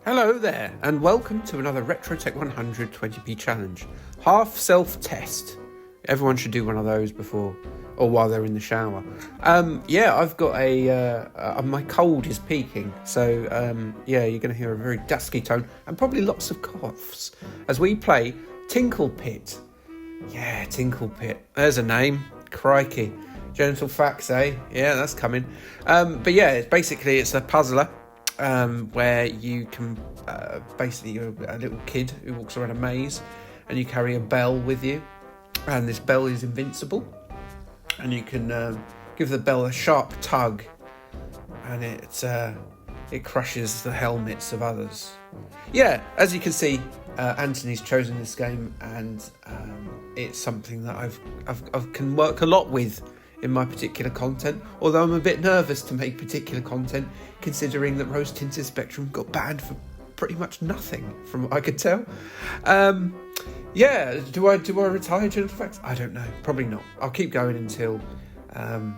Hello there, and welcome to another RetroTech 100 20p challenge. Half self-test. Everyone should do one of those before or while they're in the shower. I've got my cold is peaking, so you're going to hear a very dusky tone and probably lots of coughs as we play Tinkle Pit. Yeah, Tinkle Pit. There's a name. Crikey. Genital facts, eh? Yeah, that's coming. It's a puzzler. Where you can you're a little kid who walks around a maze and you carry a bell with you, and this bell is invincible, and you can give the bell a sharp tug and it crushes the helmets of others. Yeah, as you can see, Anthony's chosen this game, and it's something that I can work a lot with in my particular content, although I'm a bit nervous to make particular content, considering that Rose Tinted Spectrum got banned for pretty much nothing, from what I could tell. Do I retire Genital Facts? I don't know, probably not. I'll keep going until the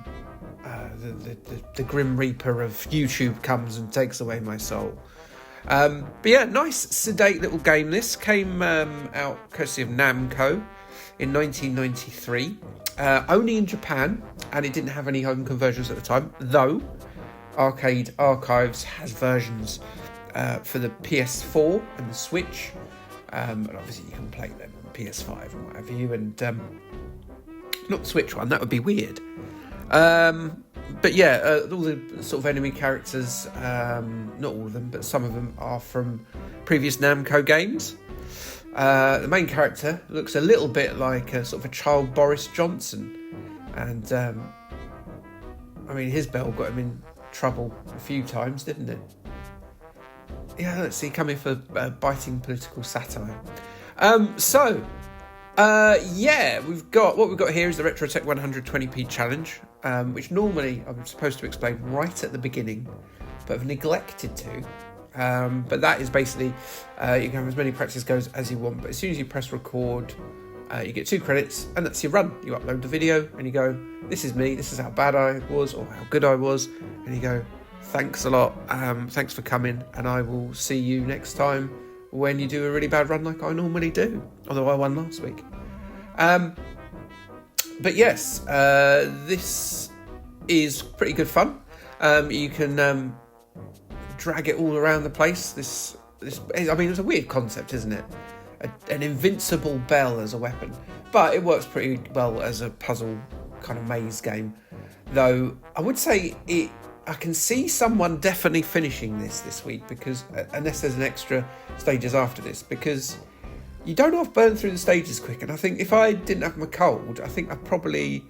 Grim Reaper of YouTube comes and takes away my soul. Nice sedate little game. This came out courtesy of Namco in 1993, only in Japan, and it didn't have any home conversions at the time, though Arcade Archives has versions for the PS4 and the Switch, and obviously you can play them on PS5 and what have you, and not the Switch one, that would be weird. All the sort of enemy characters, not all of them, but some of them are from previous Namco games. The main character looks a little bit like a sort of a child Boris Johnson, and his bell got him in trouble a few times, didn't it? Yeah, let's see, coming for biting political satire. We've got here is the RetroTech 120p challenge, which normally I'm supposed to explain right at the beginning, but I've neglected to. But that is basically, you can have as many practice goes as you want, but as soon as you press record, you get 2 credits, and that's your run. You upload the video, and you go, this is me, this is how bad I was, or how good I was, and you go, thanks a lot, thanks for coming, and I will see you next time when you do a really bad run like I normally do, although I won last week. This is pretty good fun. You can drag it all around the place. It's a weird concept, isn't it? An invincible bell as a weapon, but it works pretty well as a puzzle kind of maze game. Though I would say I can see someone definitely finishing this week, because unless there's an extra stages after this, because you don't have to burn through the stages quick. And I think if I didn't have my cold, I think I probably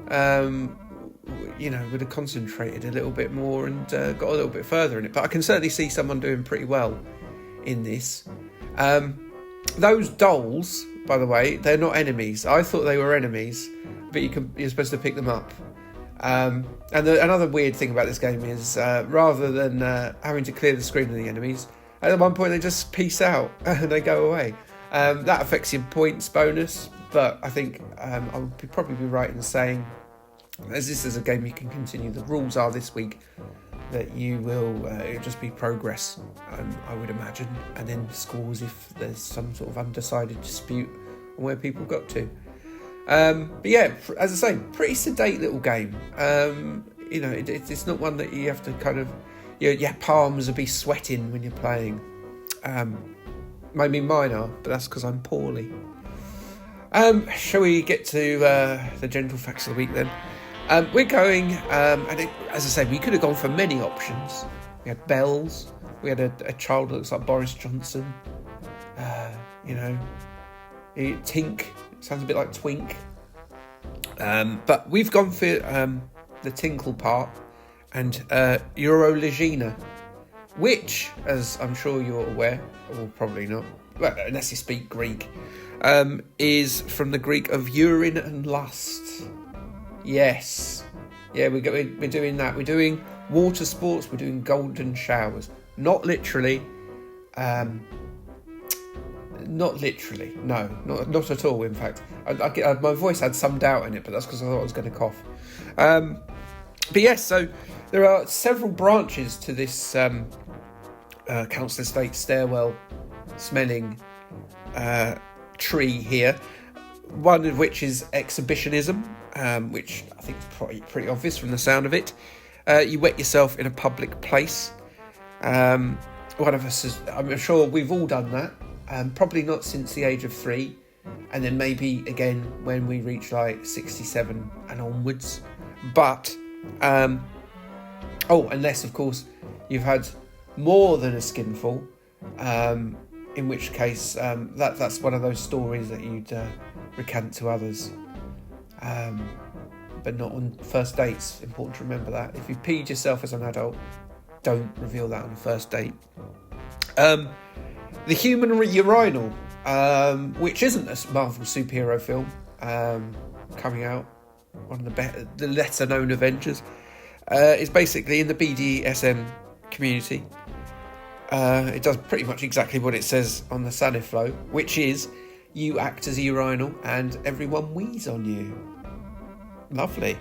would have concentrated a little bit more and got a little bit further in it. But I can certainly see someone doing pretty well in this. Those dolls, by the way, they're not enemies. I thought they were enemies, but you're supposed to pick them up. Another weird thing about this game is rather than having to clear the screen of the enemies, at one point they just peace out and they go away. That affects your points bonus, but I think I would probably be right in saying, as this is a game you can continue, the rules are this week that you will it'll just be progress, I would imagine, and then scores if there's some sort of undecided dispute on where people got to. As I say, pretty sedate little game. It's not one that you have to kind of, your palms will be sweating when you're playing. Maybe mine are, but that's because I'm poorly. Shall we get to the Genital Facts of the week then? We're going, as I say, we could have gone for many options. We had bells, we had a child that looks like Boris Johnson, Tink, sounds a bit like Twink. But we've gone for the Tinkle part and Eurolegina, which, as I'm sure you're aware, or probably not, well, unless you speak Greek, is from the Greek of urine and lust. Yes. Yeah, we're doing that. We're doing water sports, we're doing golden showers. Not literally. No, not at all, in fact. My voice had some doubt in it, but that's because I thought I was going to cough. So there are several branches to this council estate stairwell smelling tree here. One of which is exhibitionism, which I think is pretty obvious from the sound of it. You wet yourself in a public place. One of us I'm sure we've all done that. Probably not since the age of 3. And then maybe again when we reach like 67 and onwards. But, unless of course you've had more than a skinful, in which case that's one of those stories that you'd recant to others. But not on first dates. Important to remember that. If you peed yourself as an adult, don't reveal that on a first date. The Human Urinal, which isn't a Marvel superhero film, coming out, one of the lesser known Avengers, is basically in the BDSM community. It does pretty much exactly what it says on the Saniflow, which is you act as a urinal and everyone wheeze on you. Lovely.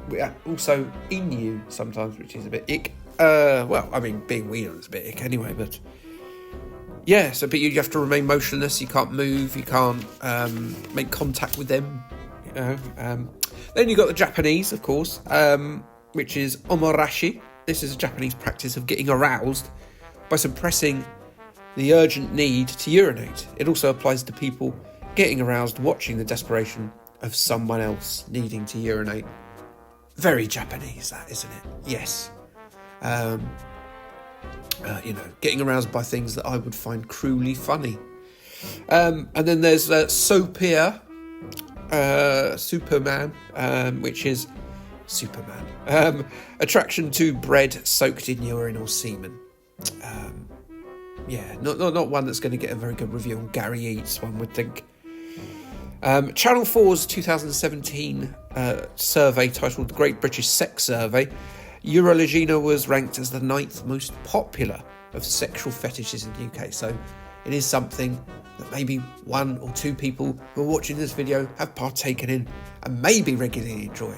We are also in you sometimes, which is a bit ick. Being weed on is a bit ick anyway, but yeah, but you have to remain motionless, you can't move, you can't make contact with them. Then you've got the Japanese, of course, which is omorashi. This is a Japanese practice of getting aroused by suppressing the urgent need to urinate. It also applies to people getting aroused watching the desperation of someone else needing to urinate. Very Japanese, that, isn't it? Yes. Getting aroused by things that I would find cruelly funny. And then there's Soapia, Superman, which is Superman. Attraction to bread soaked in urine or semen. Not one that's going to get a very good review on Gary Eats, one would think. Channel 4's 2017 survey titled The Great British Sex Survey, Eurolegina was ranked as the 9th most popular of sexual fetishes in the UK. So it is something that maybe 1 or 2 people who are watching this video have partaken in and maybe regularly enjoy.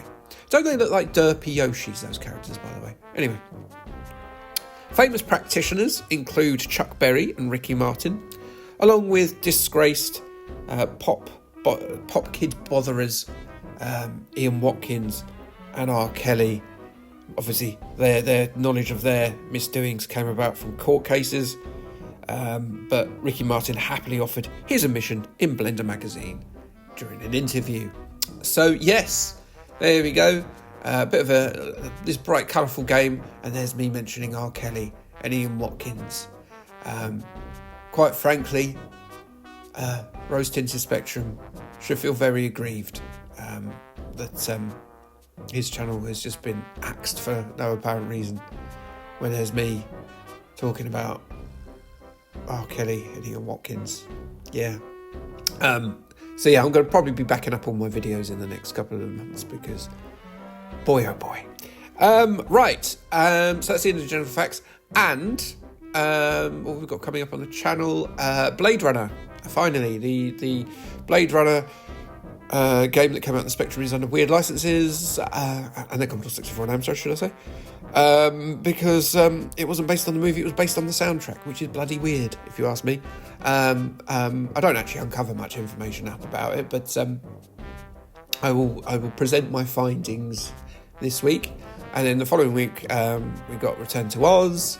Don't they look like derpy Yoshis, those characters, by the way? Anyway. Famous practitioners include Chuck Berry and Ricky Martin, along with disgraced pop kid botherers Ian Watkins and R. Kelly. Obviously, their knowledge of their misdoings came about from court cases, but Ricky Martin happily offered his admission in Blender magazine during an interview. So yes, there we go. A bit of this bright, colourful game, and there's me mentioning R. Kelly and Ian Watkins. Quite frankly, Rose Tinted Spectrum should feel very aggrieved that his channel has just been axed for no apparent reason, when there's me talking about R. Kelly and Ian Watkins. Yeah. I'm going to probably be backing up all my videos in the next couple of months because, boy oh boy. Right. So that's the end of the general facts. And what we've got coming up on the channel, Blade Runner. Finally, the Blade Runner game that came out on the Spectrum is under weird licenses, and the Commodore 64 and Amstrad, should I say? Because it wasn't based on the movie, it was based on the soundtrack, which is bloody weird, if you ask me. I don't actually uncover much information up about it, but I will present my findings this week, and then the following week we got Return to Oz,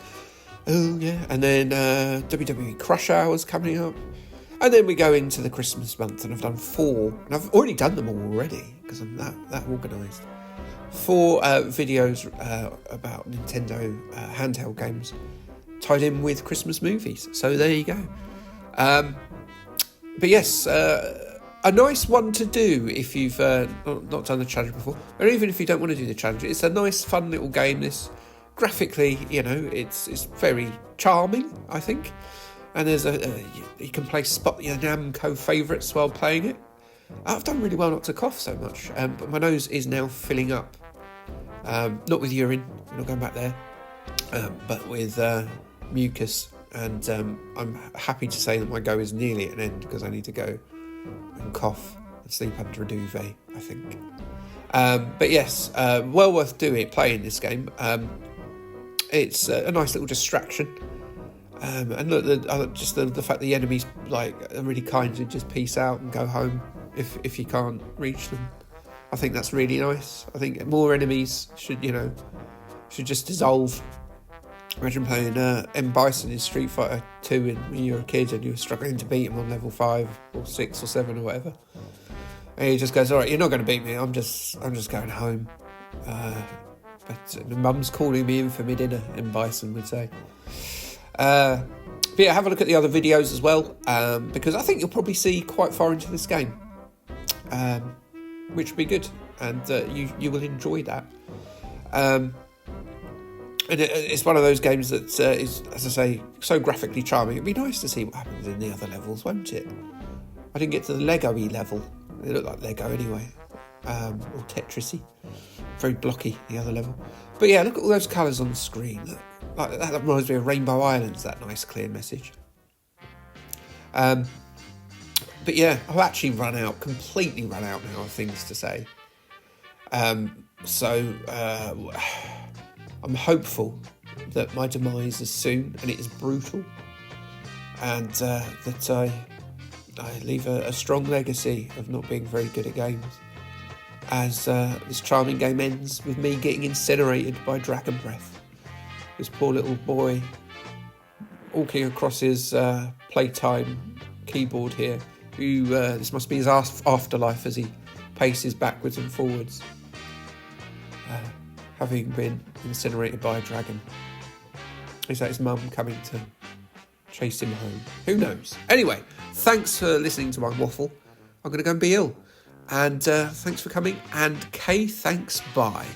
and then WWE Crush Hours coming up. And then we go into the Christmas month, and I've done 4, and I've already done them all already, because I'm that organised. 4 videos about Nintendo handheld games tied in with Christmas movies. So there you go. But yes, a nice one to do if you've not done the challenge before, or even if you don't want to do the challenge. It's a nice, fun little game. This graphically, it's very charming, I think. And there's you can spot your Namco favourites while playing it. I've done really well not to cough so much, but my nose is now filling up. Not with urine, we're not going back there, but with mucus. And I'm happy to say that my go is nearly at an end, because I need to go and cough and sleep under a duvet, I think. But yes, well worth playing this game. it's a nice little distraction. And look, just the fact the enemies like are really kind and just peace out and go home if you can't reach them. I think that's really nice. I think more enemies should just dissolve. Imagine playing M. Bison in Street Fighter 2 when you were a kid and you were struggling to beat him on level 5 or 6 or 7 or whatever. And he just goes, "All right, you're not going to beat me. I'm just going home." But Mum's calling me in for my dinner, M. Bison would say. But yeah, have a look at the other videos as well, because I think you'll probably see quite far into this game, which will be good, and you will enjoy that. And it's one of those games that is, as I say, so graphically charming. It'd be nice to see what happens in the other levels, won't it? I didn't get to the Lego-y level. They look like Lego anyway, or Tetris-y. Very blocky, the other level. But yeah, look at all those colours on the screen. Look, like, that reminds me of Rainbow Islands, that nice clear message. But yeah, I've actually completely run out now of things to say. So I'm hopeful that my demise is soon and it is brutal, and that I leave a strong legacy of not being very good at games, as this charming game ends with me getting incinerated by dragon breath. This poor little boy walking across his playtime keyboard here, who this must be his afterlife as he paces backwards and forwards, having been incinerated by a dragon. Is that his mum coming to chase him home? Who knows? Anyway, thanks for listening to my waffle. I'm going to go and be ill. And thanks for coming. And Kay, thanks, bye.